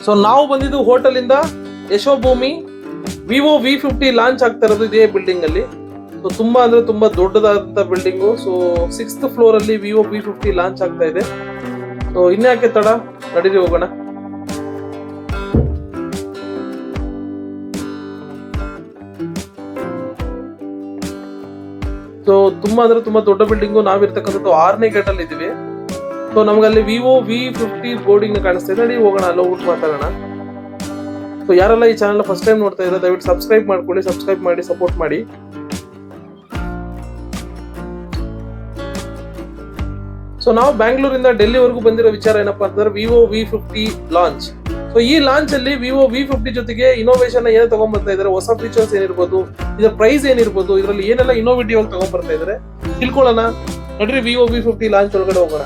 So ನಾವು ಬಂದಿದ್ದು hotel ಇಂದ ಯಶೋಭೂಮಿ ವಿವೋ V50 ಲಾಂಚ್ ಆಗ್ತಾ ಇರೋದು ಇದೇ ಬಿಲ್ಡಿಂಗ್ ಅಲ್ಲಿ. ಸೊ ತುಂಬಾ ಅಂದ್ರೆ ತುಂಬಾ ದೊಡ್ಡದಾದಂತ ಬಿಲ್ಡಿಂಗು. ಸೊ 6th ಫ್ಲೋರ್ ಅಲ್ಲಿ ವಿವೋ V50 ಲಾಂಚ್ ಆಗ್ತಾ ಇದೆ. ಸೊ ಇನ್ಯಾಕೆ ತಡ, ನಡೀರಿ ಹೋಗೋಣ. ಸೊ ತುಂಬಾ ಅಂದ್ರೆ ತುಂಬಾ ದೊಡ್ಡ ಬಿಲ್ಡಿಂಗು. ನಾವಿರ್ತಕ್ಕಂಥದ್ದು 6ನೇ ಗೇಟ್ ಅಲ್ಲಿ ಇದೀವಿ. ಸೊ ನಮ್ಗಲ್ಲಿ ವಿವೋ V50 ಬೋರ್ಡಿಂಗ್ ಕಾಣಿಸ್ತಾ ಇದೆ. ನಡಿ ಹೋಗೋಣ, ಅಲ್ಲಿ ಹೋಗ್ಬಿಟ್ಟು ಮಾತಾಡೋಣ. ಸೊ ಯಾರೆಲ್ಲ ಈ ಚಾನಲ್ ಫಸ್ಟ್ ಟೈಮ್ ನೋಡ್ತಾ ಇದ್ದಾರೆ ದಯವಿಟ್ಟು ಸಬ್ಸ್ಕ್ರೈಬ್ ಮಾಡ್ಕೊಳ್ಳಿ, ಸಬ್ಸ್ಕ್ರೈಬ್ ಮಾಡಿ ಸಪೋರ್ಟ್ ಮಾಡಿ. ಸೊ ನಾವು ಬ್ಯಾಂಗ್ಳೂರಿಂದ ಡೆಲ್ಲಿವರೆಗೂ ಬಂದಿರೋ ವಿಚಾರ ಏನಪ್ಪಾ ಅಂತಂದ್ರೆ ವಿವೋ V50 ಲಾಂಚ್. ಸೊ ಈ ಲಾಂಚ್ ಅಲ್ಲಿ ವಿವೋ V50 ಜೊತೆಗೆ ಇನೋವೇಷನ್ ಏನೇ ತಗೊಂಡ್ಬರ್ತಾ ಇದಾರೆ, ಹೊಸ ಫೀಚರ್ಸ್ ಏನಿರ್ಬೋದು, ಇದರ ಪ್ರೈಸ್ ಏನಿರ್ಬೋದು, ಇದರಲ್ಲಿ ಏನೆಲ್ಲ ಇನೋವೇಟಿವ್ ಆಗಿ ತಗೊಂಡ್ಬರ್ತಾ ಇದಾರೆ ತಿಳ್ಕೊಳ್ಳೋಣ. ನಡ್ರಿ ವಿವೋ V50 ಲಾಂಚ್ ಒಳಗಡೆ ಹೋಗೋಣ.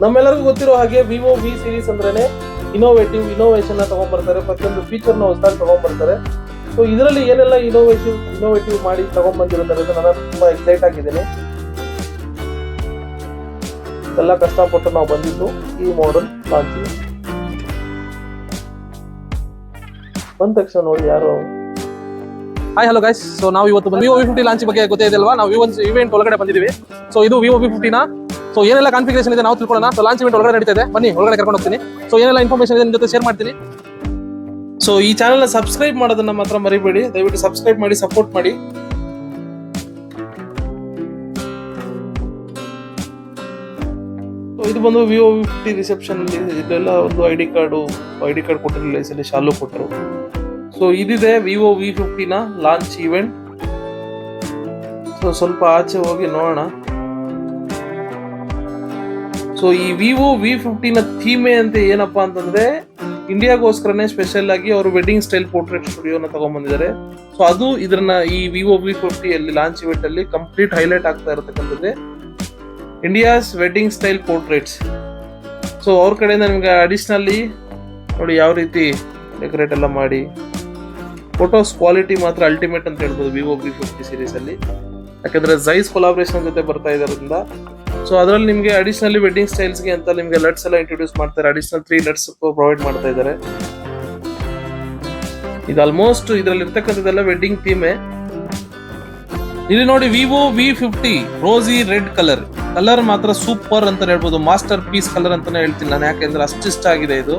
ನಮ್ಮೆಲ್ಲರಿಗೂ ಗೊತ್ತಿರೋ ಹಾಗೆ ವಿವೋ ವಿ ಸೀರೀಸ್ ಅಂದ್ರೇನೆ ಇನೋವೇಷನ್ ತಗೊಂಡ್ಬರ್ತಾರೆ. ಪ್ರತಿಯೊಂದು ಫೀಚರ್ ನ ಹೊಸದಾಗಿ ತಗೊಂಡ್ಬರ್ತಾರೆ. ಸೊ ಇದರಲ್ಲಿ ಏನೆಲ್ಲ ಇನೋವೇಟಿವ್ ಮಾಡಿ ತಗೊಂಡ್ಬಂದಿರ್ತಾರೆ ಅಂತ ನಾನು ತುಂಬಾ ಎಕ್ಸೈಟ್ ಆಗಿದ್ದೇನೆ. ಎಲ್ಲ ಕಷ್ಟಪಟ್ಟು ನಾವು ಬಂದಿದ್ದು ಈ ಮಾಡೆಲ್ ಲಾಂಚ್ ಬಂದ ತಕ್ಷಣ ನೋಡಿ ಯಾರು. Hi hello guys. ಸೊ ನಾವು ಇವತ್ತು ವಿವೋ V50 ಲಾಂಚ್ ಬಗ್ಗೆ ಗೊತ್ತಿದೆ ಅಲ್ವಾ, ನಾವು ಇವೆಂಟ್ ಒಳಗಡೆ ಬಂದಿದ್ದೀವಿ. ಸೊ ಇದು ವಿವೋ V50 ನ ಸೊ ಏನೆಲ್ಲ ಕಾನ್ಫಿಗರೇಷನ್ ಇದೆ ನಾವು ತಿಳ್ಕೊಳ್ಳೋಣ. ಸೊ ಲಾಂಚ್ ಇವೆಂಟ್ ಒಳಗಡೆ ನಡೀತಾ ಇದೆ, ಬನ್ನಿ ಒಳಗಡೆ ಕರ್ಕೊಂಡು ಹೋಗ್ತೀನಿ. ಸೊ ಏನೆಲ್ಲ ಇನ್ಫಾರ್ಮೇಷನ್ ಇದೆ ನಿಮ್ಮ ಜೊತೆ ಶೇರ್ ಮಾಡ್ತೀನಿ. ಸೊ ಈ ಚಾನಲ್ ನ ಸಬ್ಸ್ಕ್ರೈಬ್ ಮಾಡೋದನ್ನ ಮಾತ್ರ ಮರಿಬೇಡಿ, ದಯವಿಟ್ಟು ಸಬ್ಸ್ಕ್ರೈಬ್ ಮಾಡಿ ಸಪೋರ್ಟ್ ಮಾಡಿ. ಇದು ಬಂದು ವಿವೋ V50 ರಿಸೆಪ್ಷನ್ ಅಲ್ಲಿ ಇದೆಲ್ಲ ಒಂದು ಐಡಿ ಕಾರ್ಡ್ ಕೊಟ್ಟಿರಲಿಲ್ಲ, ಈ ಸಲ ಶಾಲು ಕೊಟ್ಟರು. ಸೊ ಇದಿದೆ ವಿವೋ V50 ನ ಲಾಂಚ್ ಇವೆಂಟ್. ಸೊ ಸ್ವಲ್ಪ ಆಚೆ ಹೋಗಿ ನೋಡೋಣ. ಸೊ ಈ ವಿವೋ V50 ನ ಥೀಮೆ ಅಂತ ಏನಪ್ಪಾ ಅಂತಂದ್ರೆ ಇಂಡಿಯಾಗೋಸ್ಕರನೇ ಸ್ಪೆಷಲ್ ಆಗಿ ಅವರು ವೆಡ್ಡಿಂಗ್ ಸ್ಟೈಲ್ ಪೋರ್ಟ್ರೇಟ್ ಸ್ಟುಡಿಯೋನ ತಗೊಂಡ್ಬಂದಿದ್ದಾರೆ. ಸೊ ಅದು ಇದನ್ನ ಈ ವಿವೋ V50 ಅಲ್ಲಿ ಲಾಂಚ್ ಇವೆಂಟ್ ಅಲ್ಲಿ ಕಂಪ್ಲೀಟ್ ಹೈಲೈಟ್ ಆಗ್ತಾ ಇರತಕ್ಕಂಥದ್ದೇ India's wedding style portraits. So ಅವ್ರ ಕಡೆಯಿಂದ ನಿಮ್ಗೆ ಅಡಿಷನಲಿ ನೋಡಿ ಯಾವ ರೀತಿ ಡೆಕೋರೇಟ್ ಎಲ್ಲ ಮಾಡಿ, ಫೋಟೋಸ್ ಕ್ವಾಲಿಟಿ ಮಾತ್ರ ಅಲ್ಟಿಮೇಟ್ ಅಂತ ಹೇಳ್ಬೋದು ವಿವೋ V50 ಸೀರೀಸ್ ಅಲ್ಲಿ. ಯಾಕಂದ್ರೆ ಜೈಸ್ ಕೊಲಾಬ್ರೇಷನ್ ಜೊತೆ ಬರ್ತಾ ಇರೋದ್ರಿಂದ. ಸೊ ಅದರಲ್ಲಿ ನಿಮಗೆ ಅಡಿಷನಲಿ ವೆಡ್ಡಿಂಗ್ ಸ್ಟೈಲ್ಸ್ಗೆ ಅಂತ ನಿಮಗೆ ಲಟ್ಸ್ ಎಲ್ಲ ಇಂಟ್ರೊಡ್ಯೂಸ್ ಮಾಡ್ತಾರೆ. ಅಡಿಷನಲ್ 3 ಲಟ್ಸ್ ಪ್ರೊವೈಡ್ ಮಾಡ್ತಾ ಇದ್ದಾರೆ. ಇದು ಆಲ್ಮೋಸ್ಟ್ ಇದರಲ್ಲಿ ಇರ್ತಕ್ಕಂಥದ್ದೆಲ್ಲ ವೆಡ್ಡಿಂಗ್ ಥೀಮೆ. ಇಲ್ಲಿ ನೋಡಿ ವಿವೋ V50 ರೋಸಿ ರೆಡ್ ಕಲರ್ ಮಾತ್ರ ಸೂಪರ್ ಅಂತ ಹೇಳ್ಬೋದು. ಮಾಸ್ಟರ್ ಪೀಸ್ ಕಲರ್ ಅಂತಾನೆ ಹೇಳ್ತೀನಿ ನಾನು, ಯಾಕೆಂದ್ರೆ ಅಷ್ಟು ಇಷ್ಟ ಆಗಿದೆ ಇದು.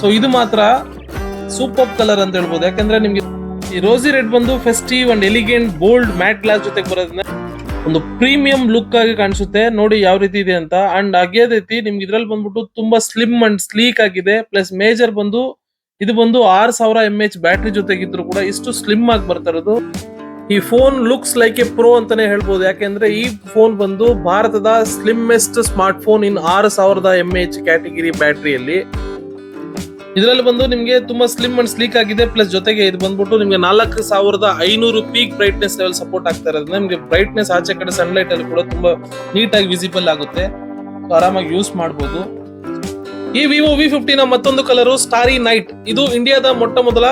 ಸೊ ಇದು ಮಾತ್ರ ಸೂಪರ್ ಕಲರ್ ಅಂತ ಹೇಳ್ಬೋದು. ಯಾಕಂದ್ರೆ ನಿಮ್ಗೆ ಈ ರೋಸಿ ರೆಡ್ ಬಂದು festive and elegant bold mat glass ಜೊತೆಗೆ ಬರೋದ್ರಿಂದ ಒಂದು ಪ್ರೀಮಿಯಂ ಲುಕ್ ಆಗಿ ಕಾಣಿಸುತ್ತೆ. ನೋಡಿ ಯಾವ ರೀತಿ ಇದೆ ಅಂತ. ಅಂಡ್ ಅದೇ ರೀತಿ ನಿಮ್ಗೆ ಇದ್ರಲ್ಲಿ ಬಂದ್ಬಿಟ್ಟು ತುಂಬಾ ಸ್ಲಿಮ್ ಅಂಡ್ ಸ್ಲೀಕ್ ಆಗಿದೆ. ಪ್ಲಸ್ ಮೇಜರ್ ಬಂದು ಇದು ಬಂದು 6000 mAh ಬ್ಯಾಟ್ರಿ ಜೊತೆಗಿದ್ರು ಕೂಡ ಇಷ್ಟು ಸ್ಲಿಮ್ ಆಗಿ ಬರ್ತಾ ಇರೋದು. ಈ phone looks like a pro ಅಂತಾನೆ ಹೇಳ್ಬೋದು. ಯಾಕೆಂದ್ರೆ ಈ ಫೋನ್ ಬಂದು ಭಾರತದ slimmest smart phone in 6000 mAh category ಬ್ಯಾಟ್ರಿಯಲ್ಲಿ. ಇದರಲ್ಲಿ ಬಂದು ನಿಮ್ಗೆ ತುಂಬಾ ಸ್ಲಿಮ್ ಅಂಡ್ ಸ್ಲೀಕ್ ಆಗಿದೆ. ಪ್ಲಸ್ ಜೊತೆಗೆ ಇದು ಬಂದ್ಬಿಟ್ಟು ನಿಮ್ಗೆ 4500 ಪೀಕ್ ಬ್ರೈಟ್ನೆಸ್ ಲೆವೆಲ್ ಸಪೋರ್ಟ್ ಆಗ್ತಾ ಇರೋದ್ರಿಂದ ನಿಮ್ಗೆ ಬ್ರೈಟ್ನೆಸ್ ಆಚೆ ಕಡೆ ಸನ್ಲೈಟ್ ಅಲ್ಲಿ ಕೂಡ ತುಂಬಾ ನೀಟಾಗಿ ವಿಸಿಬಲ್ ಆಗುತ್ತೆ. ಆರಾಮಾಗಿ ಯೂಸ್ ಮಾಡಬಹುದು. ಈ ವಿವೋ V50 ನ ಮತ್ತೊಂದು ಕಲರು ಸ್ಟಾರಿ ನೈಟ್. ಇದು ಇಂಡಿಯಾದ ಮೊಟ್ಟ ಮೊದಲ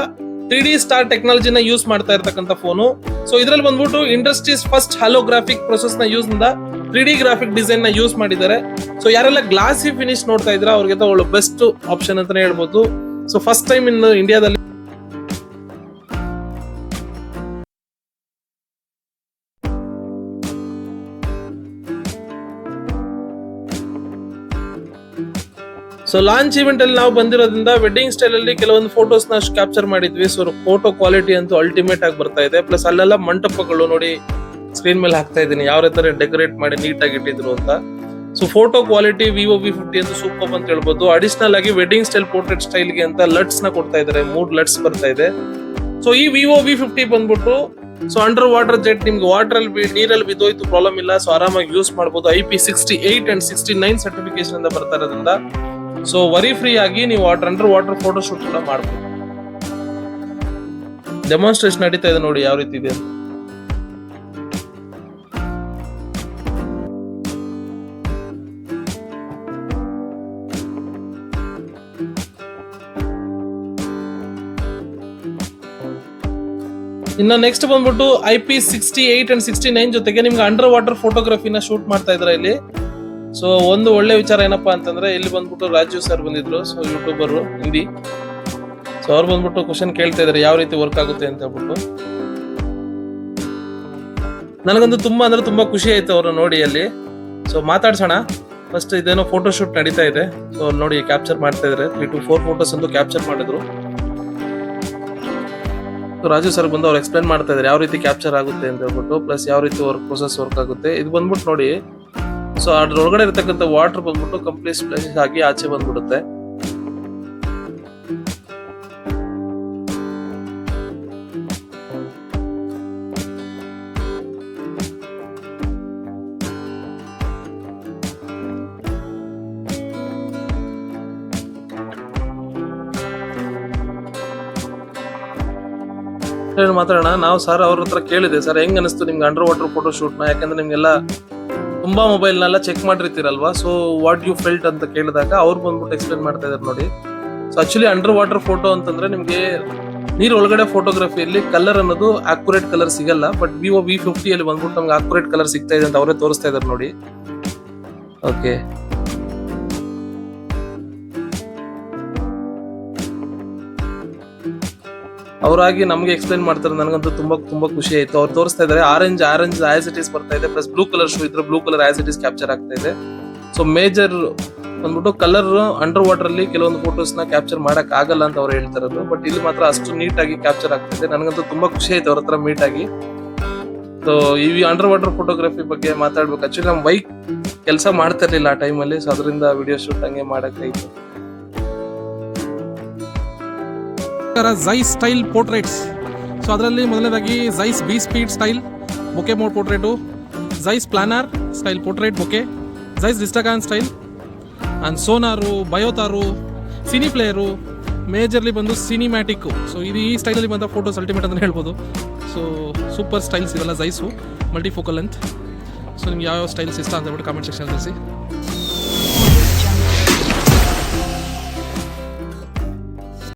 3D ಸ್ಟಾರ್ ಟೆಕ್ನಾಲಜಿನ ಯೂಸ್ ಮಾಡ್ತಾ ಇರ್ತಕ್ಕಂಥ ಫೋನು. ಸೊ ಇದ್ರಲ್ಲಿ ಬಂದ್ಬಿಟ್ಟು ಇಂಡಸ್ಟ್ರೀಸ್ ಫಸ್ಟ್ ಹಾಲೋಗ್ರಾಫಿಕ್ ಪ್ರೊಸೆಸ್ ನ ಯೂಸ್ ಇಂದ 3D ಗ್ರಾಫಿಕ್ ಡಿಸೈನ್ ನ ಯೂಸ್ ಮಾಡಿದ್ದಾರೆ. ಸೊ ಯಾರೆಲ್ಲ ಗ್ಲಾಸಿ ಫಿನಿಶ್ ನೋಡ್ತಾ ಇದ್ರೆ ಅವ್ರಿಗೆ ಒಳ್ಳೆ ಬೆಸ್ಟ್ ಆಪ್ಷನ್ ಅಂತಾನೆ ಹೇಳ್ಬೋದು. ಸೊ ಫಸ್ಟ್ ಟೈಮ್ ಇನ್ ಇಂಡಿಯಾದಲ್ಲಿ ಸೊ ಲಾಂಚ್ ಇವೆಂಟ್ ಅಲ್ಲಿ ನಾವು ಬಂದಿರೋದ್ರಿಂದ ವೆಡ್ಡಿಂಗ್ ಸ್ಟೈಲ್ ಅಲ್ಲಿ ಕೆಲವೊಂದು ಫೋಟೋಸ್ ನ ಕ್ಯಾಪ್ಚರ್ ಮಾಡಿದ್ವಿ. ಸೊ ಫೋಟೋ ಕ್ವಾಲಿಟಿ ಅಂತೂ ಅಲ್ಟಿಮೇಟ್ ಆಗಿ ಬರ್ತಾ ಇದೆ. ಪ್ಲಸ್ ಅಲ್ಲೆಲ್ಲ ಮಂಟಪಗಳು ನೋಡಿ ಸ್ಕ್ರೀನ್ ಮೇಲೆ ಹಾಕ್ತಾ ಇದ್ದೀನಿ ಯಾವ ರೀತಿ ಡೆಕೋರೇಟ್ ಮಾಡಿ ನೀಟಾಗಿ ಇಟ್ಟಿದ್ರು ಅಂತ. So photo quality Vivo V50 ಅಂತ ಸೂಪರ್ ಅಂತ ಹೇಳ್ಬೋದು. ಅಡಿಷನಲ್ ಆಗಿ ವೆಡ್ಡಿಂಗ್ ಸ್ಟೈಲ್ ಪೋರ್ಟ್ರೇಟ್ ಸ್ಟೈಲ್ಗೆ ಅಂತ ಲಟ್ಸ್ ನ ಕೊಡ್ತಾ ಇದ್ದಾರೆ. 3 ಲಟ್ಸ್ ಬರ್ತಾ ಇದೆ. ಸೊ ಈ ವಿವೋ V50 ಬಂದ್ಬಿಟ್ಟು ಸೊ ಅಂಡರ್ ವಾಟರ್ ಜೆಟ್, ನಿಮ್ಗೆ ವಾಟರ್ ಅಲ್ಲಿ ನೀರಲ್ಲಿ ಬಿದ್ದೋಯ್ತು ಪ್ರಾಬ್ಲಮ್ ಇಲ್ಲ. ಸೊ ಆರಾಮಾಗಿ ಯೂಸ್ ಮಾಡಬಹುದು. IP68 ಅಂಡ್ 69 ಸರ್ಟಿಫಿಕೇಶನ್ ಇಂದ ಬರ್ತಾ ಇರೋದ್ರಿಂದ ಸೊ ವರಿ ಫ್ರೀ ಆಗಿ ನೀವು ಅಂಡರ್ ವಾಟರ್ ಫೋಟೋ ಶೂಟ್ ಕೂಡ ಮಾಡಬಹುದು. ಡೆಮಾನ್ಸ್ಟ್ರೇಷನ್ ನಡೀತಾ ಇದೆ ನೋಡಿ ಯಾವ ರೀತಿ ಇದೆ ಅಂತ. ಇನ್ನು ನೆಕ್ಸ್ಟ್ ಬಂದ್ಬಿಟ್ಟು IP68 ಅಂಡ್ 69 ಜೊತೆಗೆ ನಿಮ್ಗೆ ಅಂಡರ್ ವಾಟರ್ ಫೋಟೋಗ್ರಫಿನ ಶೂಟ್ ಮಾಡ್ತಾ ಇದ್ದಾರೆ ಇಲ್ಲಿ. ಸೊ ಒಂದು ಒಳ್ಳೆ ವಿಚಾರ ಏನಪ್ಪಾ ಅಂತಂದ್ರೆ ಇಲ್ಲಿ ಬಂದ್ಬಿಟ್ಟು ರಾಜೀವ್ ಸರ್ ಬಂದಿದ್ರು, ಸೊ ಯೂಟ್ಯೂಬರ್ ಹಿಂದಿ. ಸೊ ಅವ್ರು ಬಂದ್ಬಿಟ್ಟು ಕ್ವಶನ್ ಕೇಳ್ತಾ ಇದಾರೆ ಯಾವ ರೀತಿ ವರ್ಕ್ ಆಗುತ್ತೆ ಅಂತ ಹೇಳ್ಬಿಟ್ಟು. ನನಗಂತೂ ತುಂಬಾ ಖುಷಿ ಆಯ್ತು ಅವ್ರು ನೋಡಿ ಅಲ್ಲಿ. ಸೊ ಮಾತಾಡ್ಸೋಣ. ಫಸ್ಟ್ ಇದೇನೋ ಫೋಟೋ ಶೂಟ್ ನಡೀತಾ ಇದೆ. ಸೊ ನೋಡಿ ಕ್ಯಾಪ್ಚರ್ ಮಾಡ್ತಾ ಇದಾರೆ, 3 to 4 ಫೋಟೋಸ್ ಅಂತೂ ಕ್ಯಾಪ್ಚರ್ ಮಾಡಿದ್ರು. ರಾಜು ಸರ್ ಬಂದು ಅವ್ರು ಎಕ್ಸ್ಪ್ಲೇನ್ ಮಾಡ್ತಾ ಇದಾರೆ ಯಾವ ರೀತಿ ಕ್ಯಾಪ್ಚರ್ ಆಗುತ್ತೆ ಅಂತ ಹೇಳ್ಬಿಟ್ಟು, ಪ್ಲಸ್ ಯಾವ ರೀತಿ ಪ್ರೊಸೆಸ್ ವರ್ಕ್ ಆಗುತ್ತೆ. ಇದು ಬಂದ್ಬಿಟ್ಟು ನೋಡಿ, ಸೊ ಅದ್ರೊಳಗಡೆ ಇರತಕ್ಕಂಥ ವಾಟರ್ ಬಂದ್ಬಿಟ್ಟು ಕಂಪ್ಲೀಟ್ ಸ್ಪ್ಲಾಶ್ ಆಗಿ ಆಚೆ ಬಂದ್ಬಿಡುತ್ತೆ. ಮಾತಾಡೋಣ. ನಾವು ಸರ್ ಅವ್ರ ಹತ್ರ ಕೇಳಿದೆ, ಸರ್ ಹೆಂಗ್ ಅನಿಸ್ತು ನಿಮ್ಗೆ ಅಂಡರ್ ವಾಟರ್ ಫೋಟೋ ಶೂಟ್ನ, ಯಾಕಂದ್ರೆ ನಿಮ್ಗೆಲ್ಲ ತುಂಬಾ ಮೊಬೈಲ್ನೆಲ್ಲ ಚೆಕ್ ಮಾಡಿರ್ತೀರಲ್ವಾ, ಸೊ ವಾಟ್ ಯು ಫೆಲ್ಟ್ ಅಂತ ಕೇಳಿದಾಗ ಅವ್ರು ಬಂದ್ಬಿಟ್ಟು ಎಕ್ಸ್ಪ್ಲೇನ್ ಮಾಡ್ತಾ ಇದಾರೆ ನೋಡಿ. So actually under water photo ಅಂತಂದ್ರೆ ನಿಮ್ಗೆ ನೀರ್ ಒಳಗಡೆ ಫೋಟೋಗ್ರಫಿಯಲ್ಲಿ ಕಲರ್ ಅನ್ನೋದು ಆಕ್ಯುರೇಟ್ ಕಲರ್ ಸಿಗಲ್ಲ, ಬಟ್ Vivo V50 ಅಲ್ಲಿ ಬಂದ್ಬಿಟ್ಟು ನಮ್ಗೆ ಆಕ್ಯುರೇಟ್ ಕಲರ್ ಸಿಗ್ತಾ ಇದೆ ಅಂತ ಅವರೇ ತೋರಿಸ್ತಾ ಇದಾರೆ ನೋಡಿ. ಓಕೆ, ಅವರಾಗಿ ನಮ್ಗೆ ಎಕ್ಸ್ಪ್ಲೈನ್ ಮಾಡ್ತಾರೆ. ನನಗಂತೂ ತುಂಬಾ ಖುಷಿ ಆಯ್ತು. ಅವ್ರು ತೋರಿಸ್ತಾ ಇದಾರೆ ಆರೆಂಜ್ ಆಸ್ ಇಟ್ ಈಸ್ ಬರ್ತಾ ಇದೆ, ಪ್ಲಸ್ ಬ್ಲೂ ಕಲರ್ ಶೂ ಇದ್ರೆ blue colour as it is capture ಆಗ್ತಾ ಇದೆ. ಸೊ ಮೇಜರ್ ಬಂದ್ಬಿಟ್ಟು ಕಲರ್ ಅಂಡರ್ ವಾಟರ್ ಅಲ್ಲಿ ಕೆಲವೊಂದು ಫೋಟೋಸ್ ನ ಕ್ಯಾಪ್ಚರ್ ಮಾಡಕ್ ಆಗಲ್ಲ ಅಂತ ಅವ್ರು ಹೇಳ್ತಾರದು, ಬಟ್ ಇಲ್ಲಿ ಮಾತ್ರ ಅಷ್ಟು ನೀಟ್ ಆಗಿ ಕ್ಯಾಪ್ಚರ್ ಆಗ್ತಿದೆ. ನನಗಂತೂ ತುಂಬಾ ಖುಷಿ ಆಯ್ತು ಅವ್ರ ಹತ್ರ ಮೀಟ್ ಆಗಿ. ಸೊ ಈ ಅಂಡರ್ ವಾಟರ್ ಫೋಟೋಗ್ರಫಿ ಬಗ್ಗೆ ಮಾತಾಡ್ಬೇಕು. ಆಕ್ಚುಲಿ ನಮ್ ಬೈಕ್ ಕೆಲಸ ಮಾಡ್ತಾ ಇರ್ಲಿಲ್ಲ ಆ ಟೈಮಲ್ಲಿ, ಸೊ ಅದರಿಂದ ವಿಡಿಯೋ ಶೂಟ್ ಹಂಗೆ ಮಾಡಕ್ಕಾಯ್ತು. Zeiss style portraits. ಸೊ ಅದರಲ್ಲಿ ಮೊದಲನೇದಾಗಿ Zeiss B speed style bokeh mode portrait, Zeiss Planar style portrait bokeh, Zeiss Distagon style and Sonnar, Biotar, cine player, majorly ಬಂದು ಸಿನಿಮ್ಯಾಟಿಕ್ಕು. ಸೊ ಇದು ಈ ಸ್ಟೈಲಲ್ಲಿ ಬಂದ ಫೋಟೋಸ್ ಅಲ್ಟಿಮೇಟ್ ಅಂತ ಹೇಳ್ಬೋದು. ಸೊ ಸೂಪರ್ ಸ್ಟೈಲ್ಸ್ ಇವೆಲ್ಲ ಝೈಸು ಮಲ್ಟಿಫೋಕಲ್ ಲೆಂತ್. ಸೊ ನಿಮ್ಗೆ ಯಾವ ಸ್ಟೈಲ್ಸ್ ಇಷ್ಟ ಅಂತ ಹೇಳ್ಬಿಟ್ಟು ಕಾಮೆಂಟ್ ಸೆಕ್ಷನ್ ತಿಳಿಸಿ.